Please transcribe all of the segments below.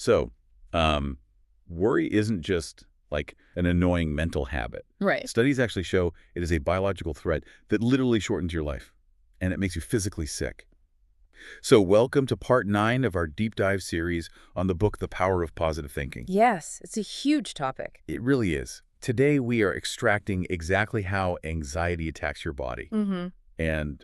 So, worry isn't just like an annoying mental habit. Right. Studies actually show it is a biological threat that literally shortens your life, and it makes you physically sick. So welcome to part 9 of our deep dive series on the book The Power of Positive Thinking. Yes, it's a huge topic. It really is. Today we are extracting exactly how anxiety attacks your body, Mm-hmm. and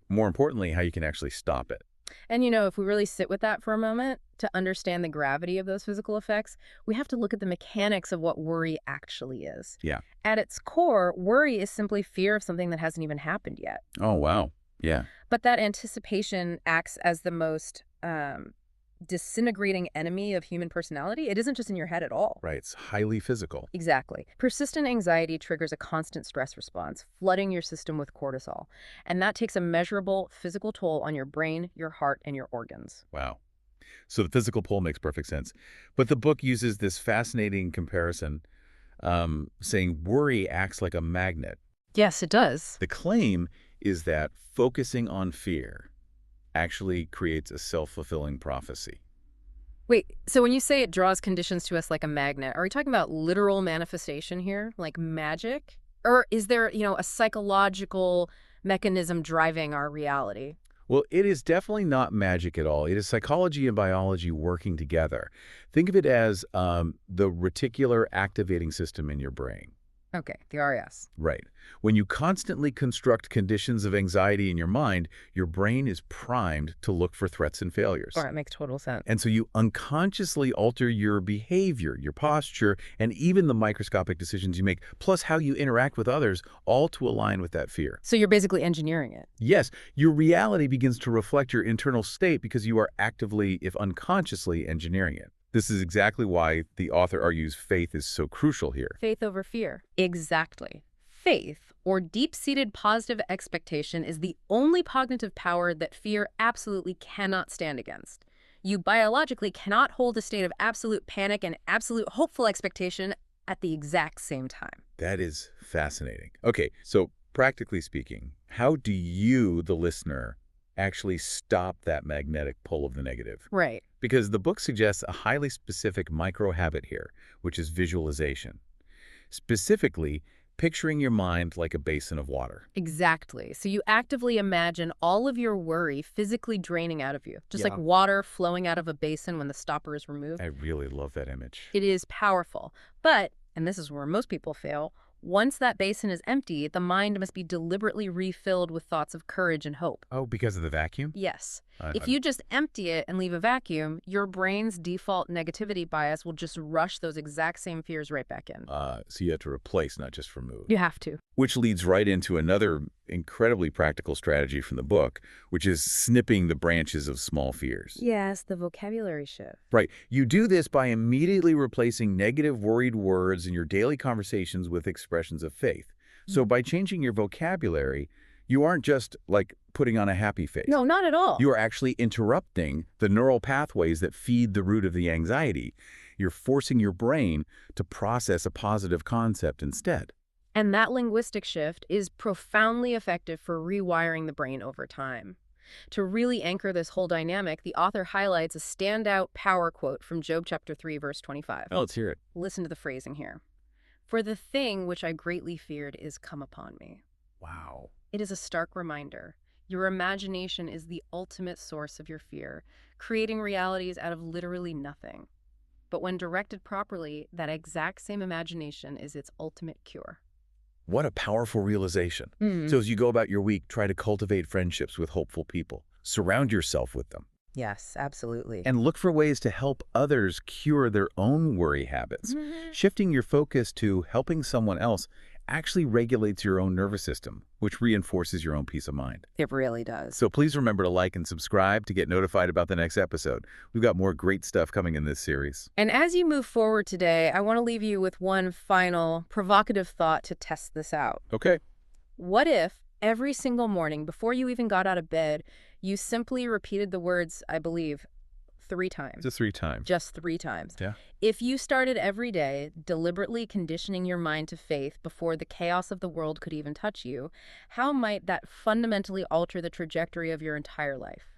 more importantly, how you can actually stop it. And if we really sit with that for a moment, to understand the gravity of those physical effects, we have to look at the mechanics of what worry actually is. Yeah. At its core, worry is simply fear of something that hasn't even happened yet. Oh, wow. Yeah. But that anticipation acts as the most disintegrating enemy of human personality. It isn't just in your head at all. Right. It's highly physical. Exactly. Persistent anxiety triggers a constant stress response, flooding your system with cortisol. And that takes a measurable physical toll on your brain, your heart, and your organs. Wow. So the physical pull makes perfect sense. But the book uses this fascinating comparison, saying worry acts like a magnet. Yes, it does. The claim is that focusing on fear actually creates a self-fulfilling prophecy. Wait, so when you say it draws conditions to us like a magnet, are we talking about literal manifestation here, like magic? Or is there, a psychological mechanism driving our reality? Well, it is definitely not magic at all. It is psychology and biology working together. Think of it as the reticular activating system in your brain. Okay, the RAS. Right. When you constantly construct conditions of anxiety in your mind, your brain is primed to look for threats and failures. All right, makes total sense. And so you unconsciously alter your behavior, your posture, and even the microscopic decisions you make, plus how you interact with others, all to align with that fear. So you're basically engineering it. Yes, your reality begins to reflect your internal state because you are actively, if unconsciously, engineering it. This is exactly why the author argues faith is so crucial here. Faith over fear. Exactly. Faith, or deep-seated positive expectation, is the only cognitive power that fear absolutely cannot stand against. You biologically cannot hold a state of absolute panic and absolute hopeful expectation at the exact same time. That is fascinating. Okay, so practically speaking, how do you, the listener, actually stop that magnetic pull of the negative? Right. Because the book suggests a highly specific micro-habit here, which is visualization. Specifically, picturing your mind like a basin of water. Exactly. So you actively imagine all of your worry physically draining out of you, just Yeah. like water flowing out of a basin when the stopper is removed. I really love that image. It is powerful. But, and this is where most people fail, once that basin is empty, the mind must be deliberately refilled with thoughts of courage and hope. Oh, because of the vacuum? Yes. I- If you just empty it and leave a vacuum, your brain's default negativity bias will just rush those exact same fears right back in. So you have to replace, not just remove. You have to. Which leads right into another incredibly practical strategy from the book, which is snipping the branches of small fears. Yes, the vocabulary shift. Right. You do this by immediately replacing negative, worried words in your daily conversations with expressions of faith. So by changing your vocabulary, you aren't just, like, putting on a happy face. No, not at all. You are actually interrupting the neural pathways that feed the root of the anxiety. You're forcing your brain to process a positive concept instead. And that linguistic shift is profoundly effective for rewiring the brain over time. To really anchor this whole dynamic, the author highlights a standout power quote from Job chapter 3, verse 25. Oh, let's hear it. Listen to the phrasing here. For the thing which I greatly feared is come upon me. Wow. It is a stark reminder. Your imagination is the ultimate source of your fear, creating realities out of literally nothing. But when directed properly, that exact same imagination is its ultimate cure. What a powerful realization. So as you go about your week, try to cultivate friendships with hopeful people. Surround yourself with them. Yes, absolutely. And look for ways to help others cure their own worry habits. Shifting your focus to helping someone else actually regulates your own nervous system, which reinforces your own peace of mind. It really does. So please remember to like and subscribe to get notified about the next episode. We've got more great stuff coming in this series. And as you move forward today, I want to leave you with one final provocative thought to test this out. Okay. What if every single morning, before you even got out of bed, you simply repeated the words, I believe, 3 times? Just 3 times. Just 3 times. Yeah. If you started every day deliberately conditioning your mind to faith before the chaos of the world could even touch you, how might that fundamentally alter the trajectory of your entire life?